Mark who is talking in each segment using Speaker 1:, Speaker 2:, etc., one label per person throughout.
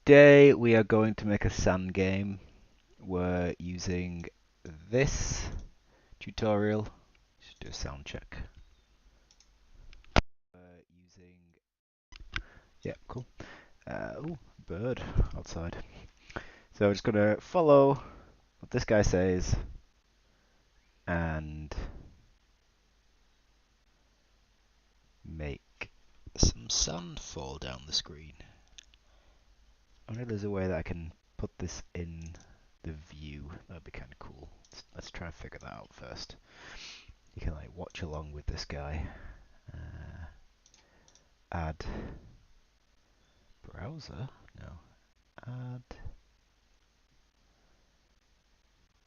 Speaker 1: Today we are going to make a sand game. We're using this tutorial. Should do a sound check. We're using, yeah, cool. Oh, bird outside. So we're just gonna follow what this guy says and make some sand fall down the screen. I wonder if there's a way that I can put this in the view. That'd be kind of cool. Let's try and figure that out first. You can like watch along with this guy. Add browser? No. Add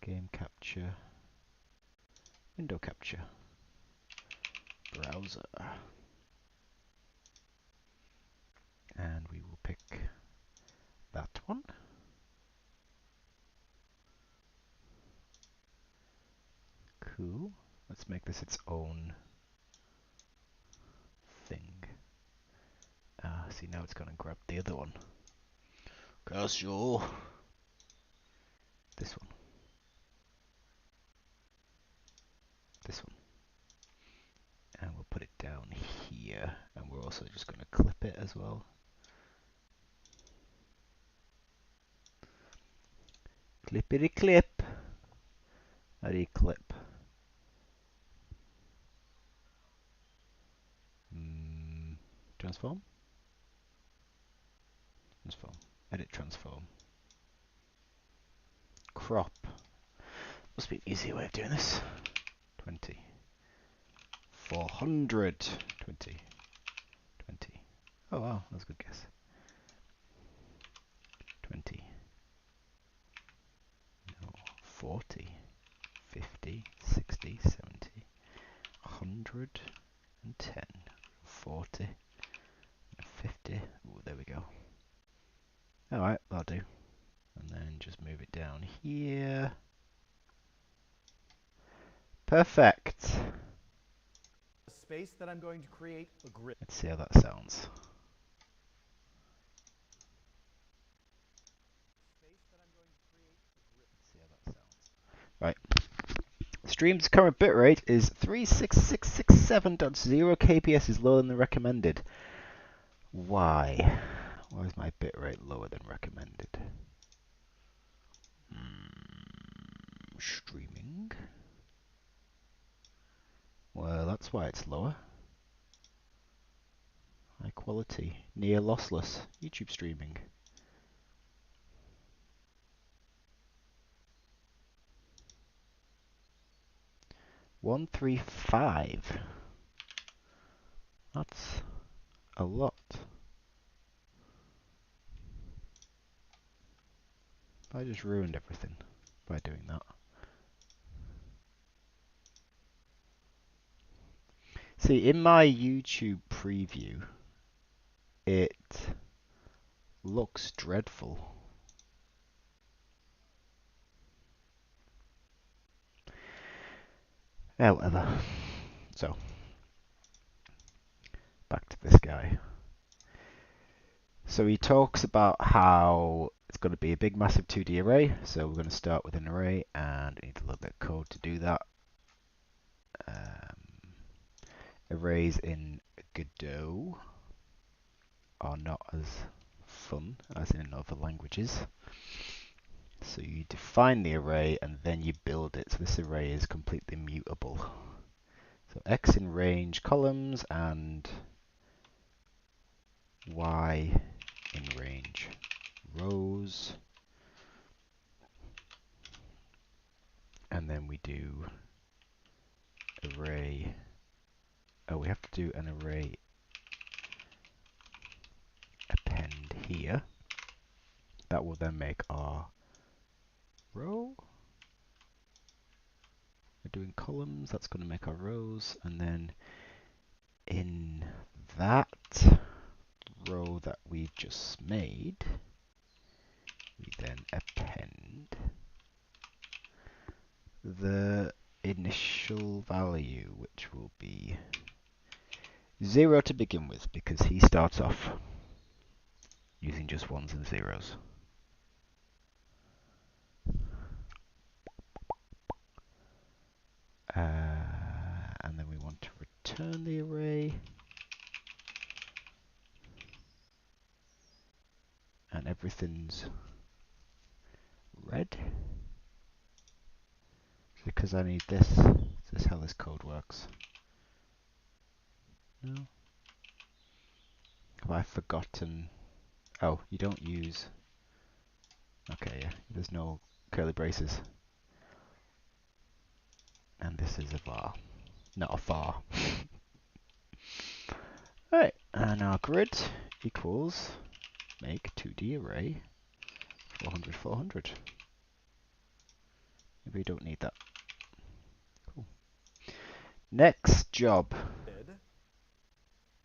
Speaker 1: game capture. Window capture. Browser. And we will pick that one. Cool. Let's make this its own thing. See, now it's gonna grab the other one. Casual. This one. This one. And we'll put it down here. And we're also just gonna clip it as well. Clippity clip. How do you clip? Transform? Transform. Edit transform. Crop. Must be an easier way of doing this. 20. 400. 20. 20. Oh wow, that's a good guess. 20. No. 40. 50. 60. 70. 110. 40. 50. Oh, there we go. Alright, that'll do. And then just move it down here. Perfect.
Speaker 2: Space that I'm going to create a grid.
Speaker 1: Let's see how that sounds. Right. Stream's current bitrate is 36667.0 kbps is lower than the recommended. Why? Why is my bitrate lower than recommended? Streaming. Well, that's why it's lower. High quality, near lossless YouTube streaming. One, 3, 5. That's a lot. I just ruined everything by doing that. See, in my YouTube preview, it looks dreadful. Yeah, whatever. So, back to this guy. So he talks about how it's going to be a big massive 2D array. So we're going to start with an array and we need a little bit of code to do that. Arrays in Godot are not as fun as in other languages. So you define the array and then you build it. So this array is completely mutable. So X in range columns and Y in range rows. And then we do array. Oh, we have to do an array append here. That will then make our row. We're doing columns, that's going to make our rows, and then in that row that we just made, we then append the initial value, which will be 0 to begin with, because he starts off. using just ones and zeros. And then we want to return the array. And everything's red. Because I need this. Is this how this code works? No? Have I forgotten? Oh, you don't use... Okay, yeah. There's no curly braces. And this is a var. Not a var. Alright, and our grid equals make 2D array 400, 400. Maybe we don't need that. Cool. Next job.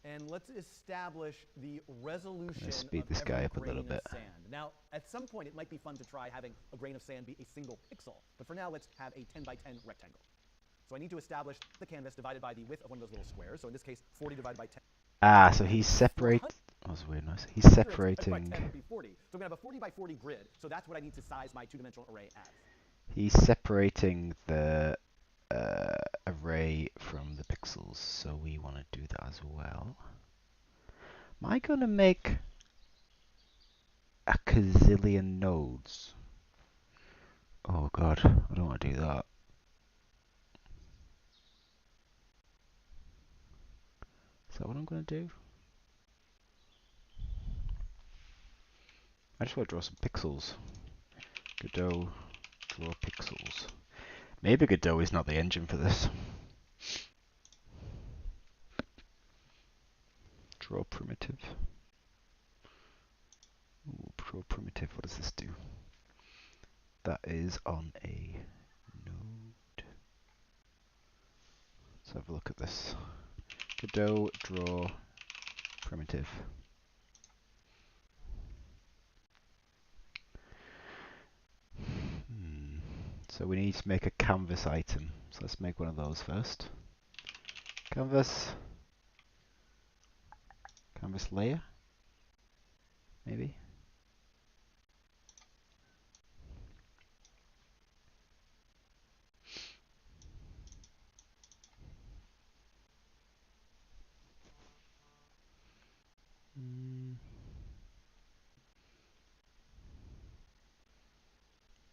Speaker 2: And let's establish the resolution of
Speaker 1: Speed this guy
Speaker 2: every
Speaker 1: up a little
Speaker 2: grain
Speaker 1: bit.
Speaker 2: of sand. Now, at some point, it might be fun to try having a grain of sand be a single pixel. But for now, let's have a 10 by 10 rectangle. So I need to establish the canvas divided by the width of one of those little squares. So in this case, 40 divided by 10.
Speaker 1: Ah, so he's separating. That was weird noise. He's separating.
Speaker 2: By 10 would be 40. So I'm going to have a 40 by 40 grid. So that's what I need to size my two-dimensional array as.
Speaker 1: He's separating the array from the pixels, so we want to do that as well. Am I going to make a gazillion nodes? Oh god, I don't want to do that. Is that what I'm going to do? I just want to draw some pixels. Godot, draw pixels. Maybe Godot is not the engine for this. Draw primitive. Ooh, draw primitive, what does this do? That is on a node. Let's have a look at this. Godot, draw primitive. So we need to make a canvas item. So let's make one of those first. Canvas. Canvas layer. Maybe.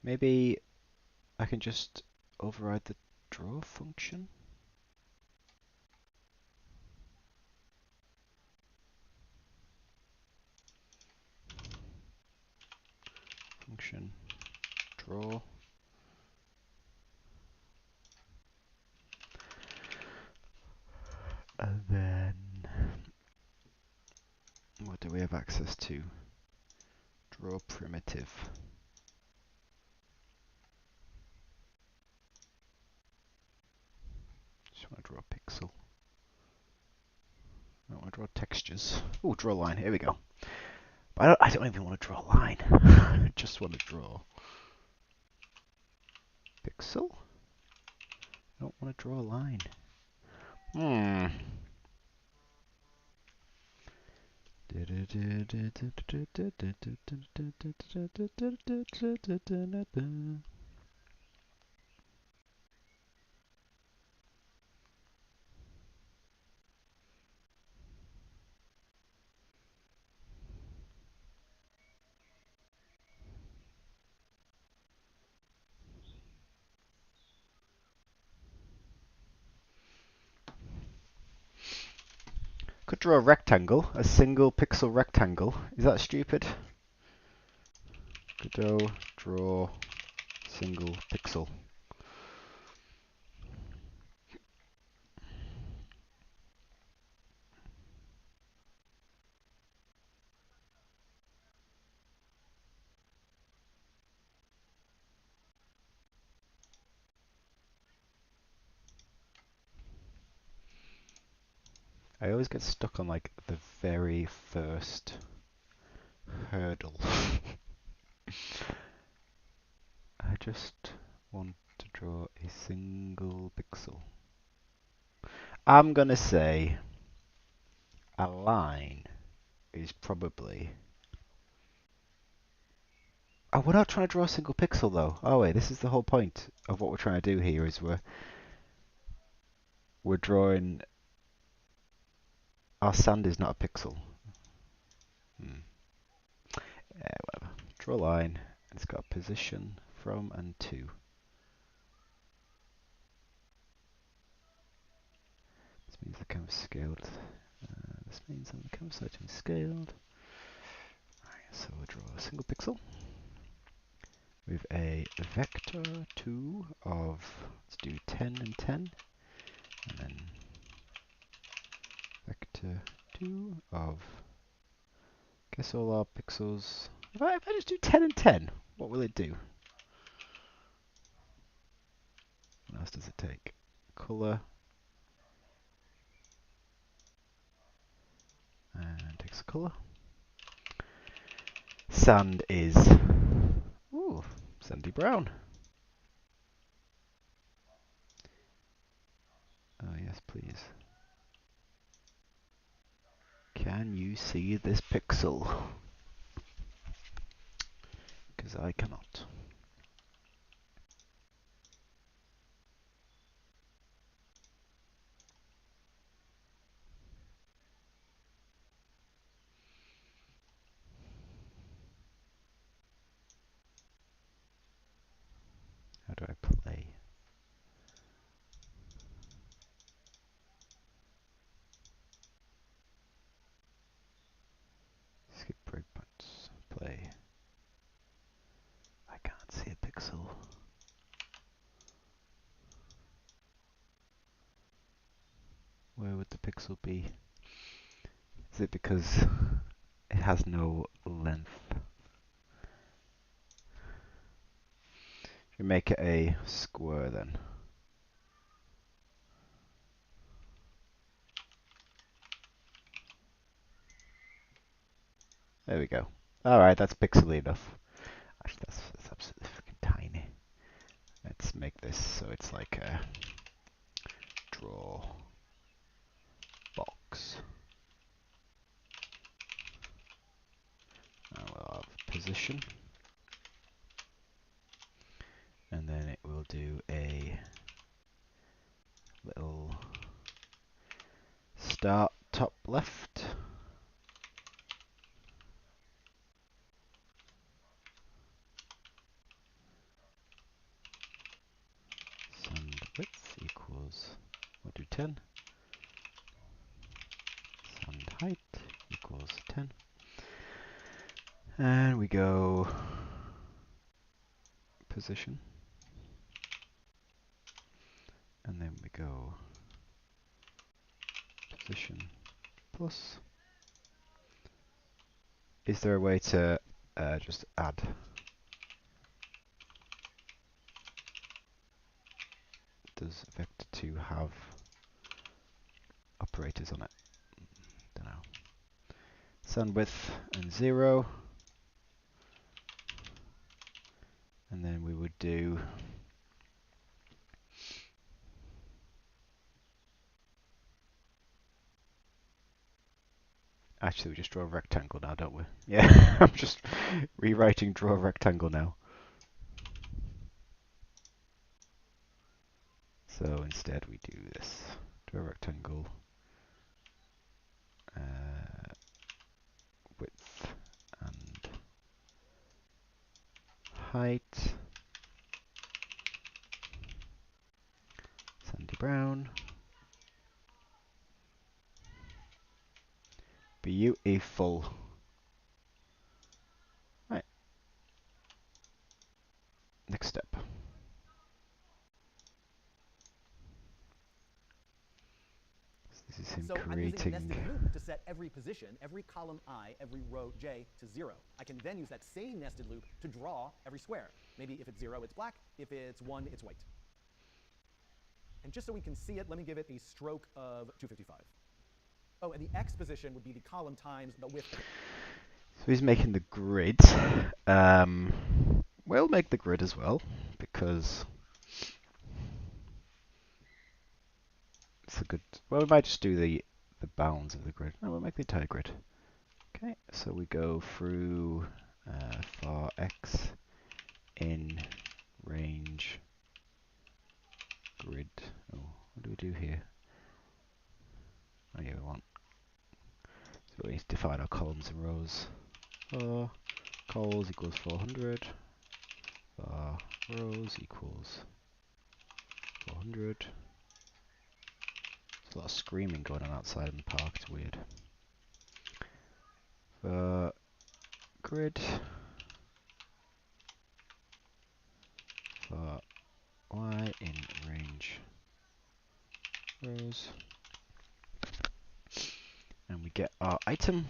Speaker 1: Maybe I can just override the draw function. Function draw. And then what do we have access to? Draw primitive. Just want to draw a pixel. I want to draw textures. Oh, draw a line. Here we go. But I don't even want to draw a line. I just want to draw pixel. I don't want to draw a line. Could draw a rectangle, a single pixel rectangle. Is that stupid? Godot, draw, single pixel. I always get stuck on like the very first hurdle. I just want to draw a single pixel. I'm gonna say a line is probably Oh, we're not trying to draw a single pixel though. Oh wait, this is the whole point of what we're trying to do here. Is we're drawing. Our sand is not a pixel. Whatever. Draw a line. And it's got a position from and to. This means the canvas scaled. This means that the canvas item is scaled. Right, so we'll draw a single pixel with a vector 2 of, let's do 10 and 10, and then vector 2 of, guess all our pixels. If I just do 10 and 10, what will it do? What else does it take? Color, and takes a color. Sand is, ooh, sandy brown. Oh yes, please. Can you see this pixel? Because I cannot. How do I play? Skip breakpoints. Play. I can't see a pixel. Where would the pixel be? Is it because it has no length? We make it a square then. There we go. Alright, that's pixely enough. Actually, that's absolutely freaking tiny. Let's make this so it's like a draw box. And we'll have position. And then it will do a little start top left. Sand width equals, we'll do 10. Sand height equals 10. And we go position. And then we go position plus. Is there a way to just add? Does vector 2 have operators on it? Don't know. Sand width and 0. And then we would do actually we just draw a rectangle now, don't we? Yeah, I'm just rewriting draw a rectangle now. So instead we do this. Draw a rectangle. Width and height. Sandy brown. Beautiful. Right. Next step. This is him creating.
Speaker 2: I'm using a nested loop to set every position, every column I, every row j to 0. I can then use that same nested loop to draw every square. Maybe if it's 0, it's black. If it's 1, it's white. And just so we can see it, let me give it a stroke of 255. Oh, and the x position would be the column times the width.
Speaker 1: So he's making the grid. We'll make the grid as well, because it's a good... Well, we might just do the bounds of the grid. No, we'll make the entire grid. Okay, so we go through for x columns and rows. For cols equals 400. For rows equals 400. There's a lot of screaming going on outside in the park, it's weird. For grid, for y in range rows, and we get our item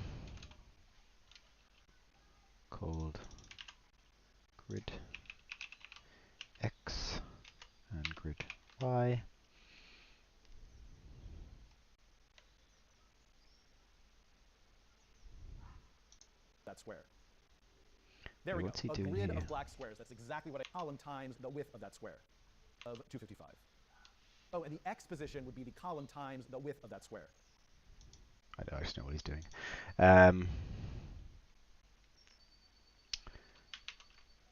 Speaker 1: called grid x and grid y.
Speaker 2: That square. There we go.
Speaker 1: What's he
Speaker 2: A
Speaker 1: doing
Speaker 2: grid
Speaker 1: here?
Speaker 2: of black squares. That's exactly what column times the width of that square of 255. Oh, and the x position would be the column times the width of that square.
Speaker 1: I don't actually know what he's doing.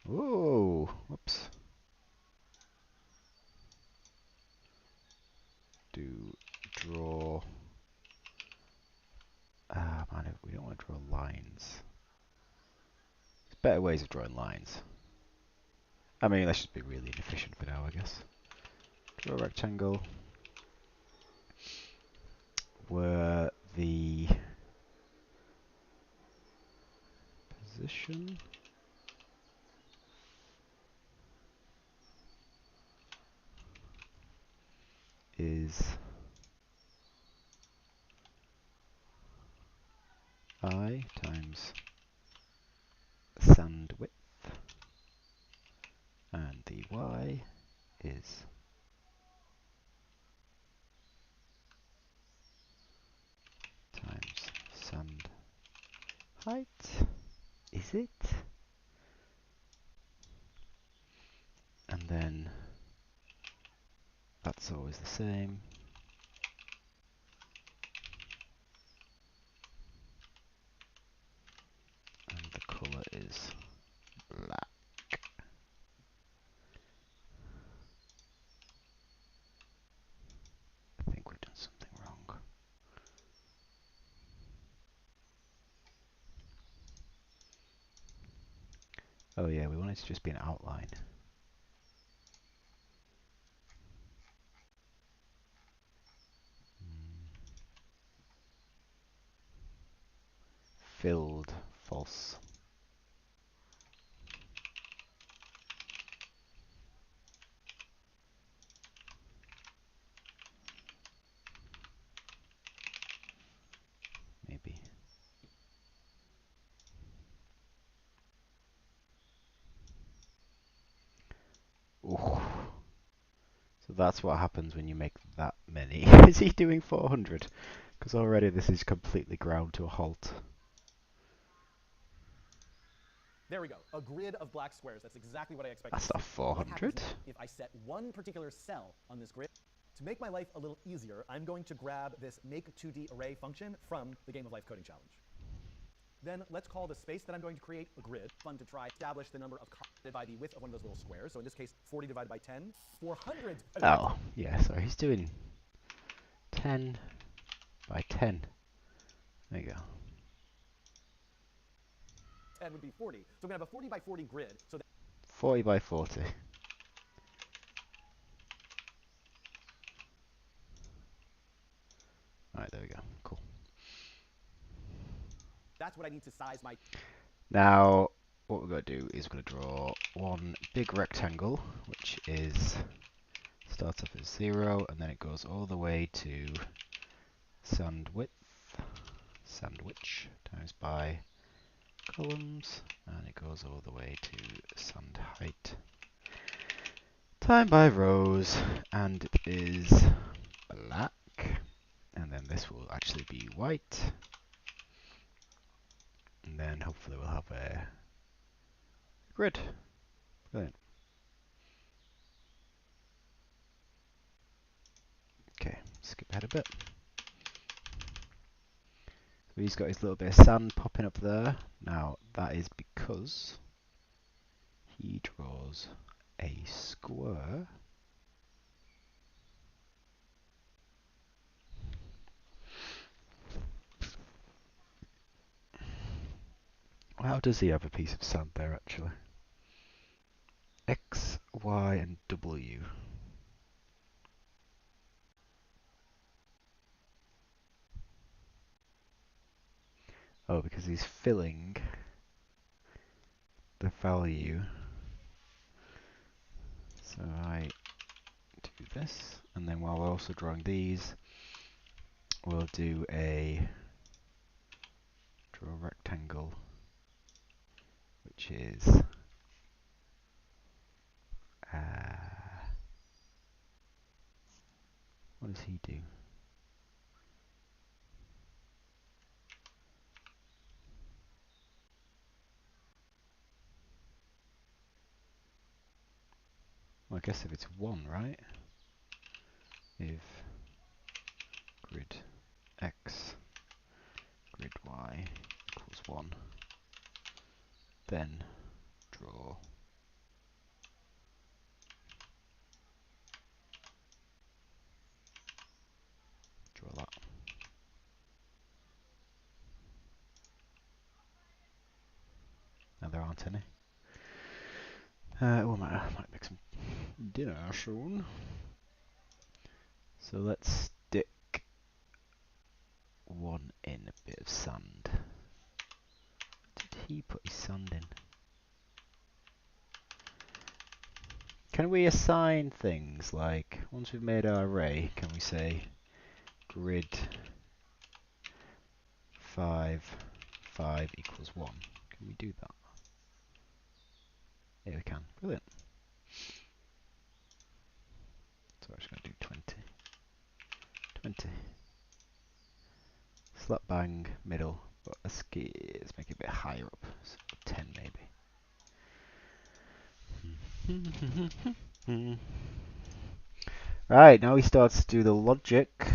Speaker 1: Whoa! Whoops. Draw. Man, we don't want to draw lines. There's better ways of drawing lines. I mean, let's just be really inefficient for now, I guess. Draw a rectangle where the position is I times sand width, and the y is times sand height. Is it? And then that's always the same. And the colour is black. I think we've done something wrong. Oh yeah, we want it to just be an outline. Filled, false. Maybe. Ooh. So that's what happens when you make that many. Is he doing 400? Because already this is completely ground to a halt.
Speaker 2: There we go. A grid of black squares. That's exactly what I expected.
Speaker 1: That's not
Speaker 2: What happens
Speaker 1: 400.
Speaker 2: now if I set one particular cell on this grid? To make my life a little easier, I'm going to grab this make2d array function from the Game of Life coding challenge. Then let's call the space that I'm going to create a grid. Fun to try. Establish the number of columns by the width of one of those little squares. So in this case, 40 divided by 10. 400.
Speaker 1: Oh, yeah, sorry. He's doing 10 by 10. There you go.
Speaker 2: 10 would be 40. So I'm going to have a 40 by 40 grid. So
Speaker 1: 40 by 40. Alright, there we go. Cool.
Speaker 2: that's what I need to size my...
Speaker 1: Now, what we're going to do is we're going to draw one big rectangle, which starts off at 0, and then it goes all the way to sand width, sandwich, times by columns, and it goes all the way to sand height, time by rows, and it is black, and then this will actually be white, and then hopefully we'll have a grid. Brilliant. Okay, skip ahead a bit. So he's got his little bit of sand popping up there. Now that is because he draws a square How does he have a piece of sand there actually? X, Y, and W. Oh, because he's filling the value. So I do this, and then while we're also drawing these, we'll draw a rectangle, which is what does he do? Well, I guess if it's 1, right? If grid X, grid Y equals 1, then draw that. Now there aren't any. I might make some dinner soon. So let's stick 1 in a bit of sand. Did he put his sand in? Can we assign things like, once we've made our array, can we say grid 5, 5 equals 1? Can we do that? Yeah, we can. Brilliant. So I'm just going to do 20. 20. Slap bang, middle, but let's make it a bit higher up. So 10 maybe. Right, now he starts to do the logic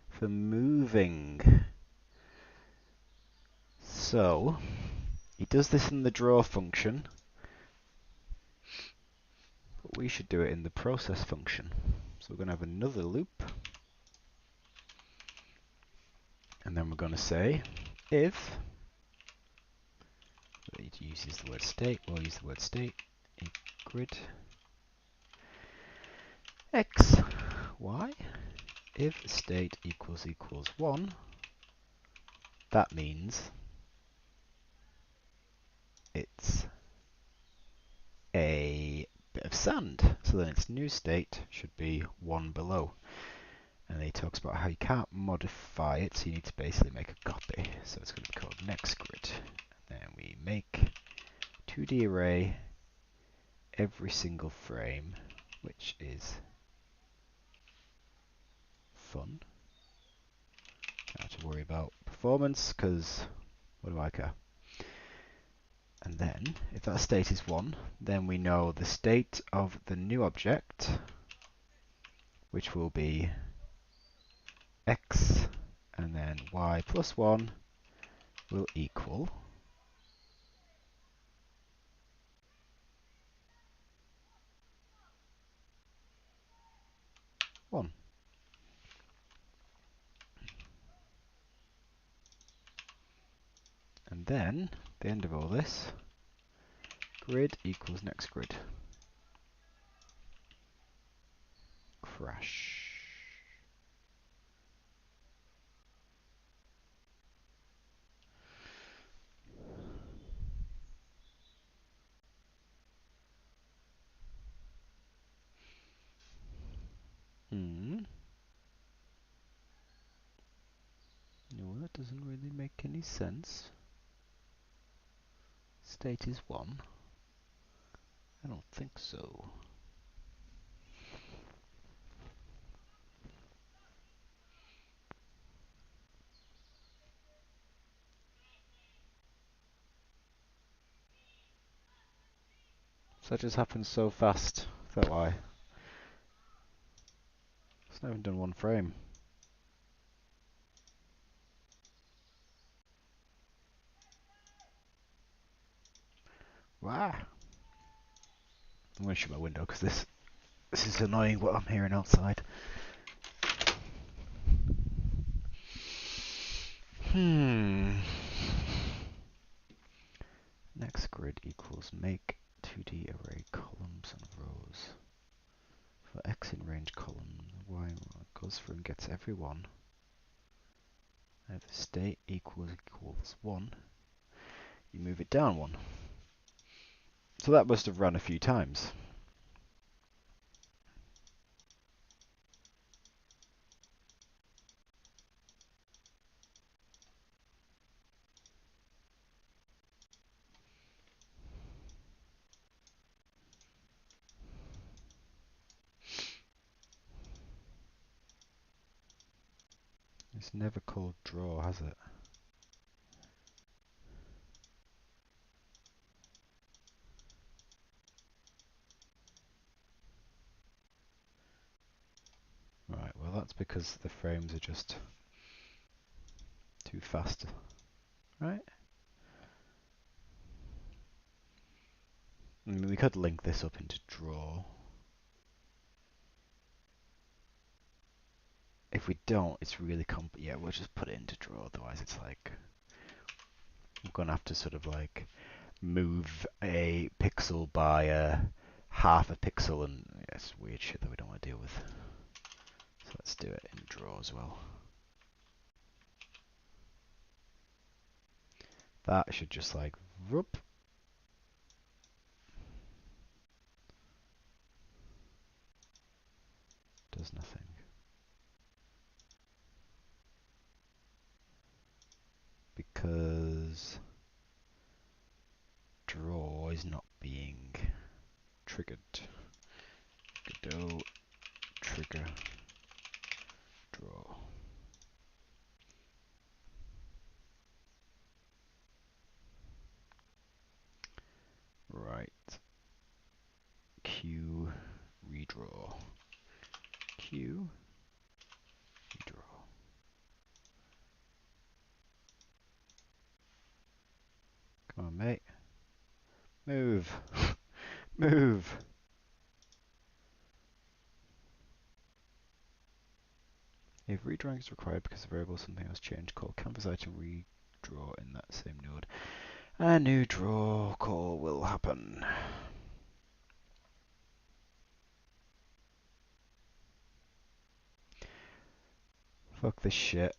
Speaker 1: for moving. So, he does this in the draw function, but we should do it in the process function. So we're going to have another loop, and then we're going to say if, it uses the word state, we'll use the word state, grid X, Y, if state equals 1, that means it's a bit of sand. So then its new state should be 1 below. And then he talks about how you can't modify it, so you need to basically make a copy. So it's going to be called nextGrid. And then we make 2D array every single frame, which is fun. Don't have to worry about performance, because what do I care? And then, if that state is 1, then we know the state of the new object, which will be x, and then y plus 1 will equal 1. And then, at the end of all this, grid equals next grid. Crash. No, that doesn't really make any sense. State is 1. I don't think so. So that just happened so fast. Is that why? It's not even done one frame. Wow. I'm going to shut my window because this is annoying what I'm hearing outside. Next grid equals make 2D array columns and rows. For X in range column, Y goes through and gets every one. And if the state equals 1, you move it down 1. So that must have run a few times. It's never called draw, has it? Right, well that's because the frames are just too fast, right? I mean, we could link this up into draw. If we don't, it's really yeah, we'll just put it into draw, otherwise it's like, I'm gonna have to sort of like move a pixel by half a pixel, and yeah, it's weird shit that we don't want to deal with. So let's do it in draw as well. That should just like whoop. Does nothing. Because draw is not being triggered. Godot trigger draw. Right. Q redraw. Q redraw. Come on, mate. Move. Move. If redrawing is required because the variable something else changed, call canvas item redraw in that same node. A new draw call will happen. Fuck this shit.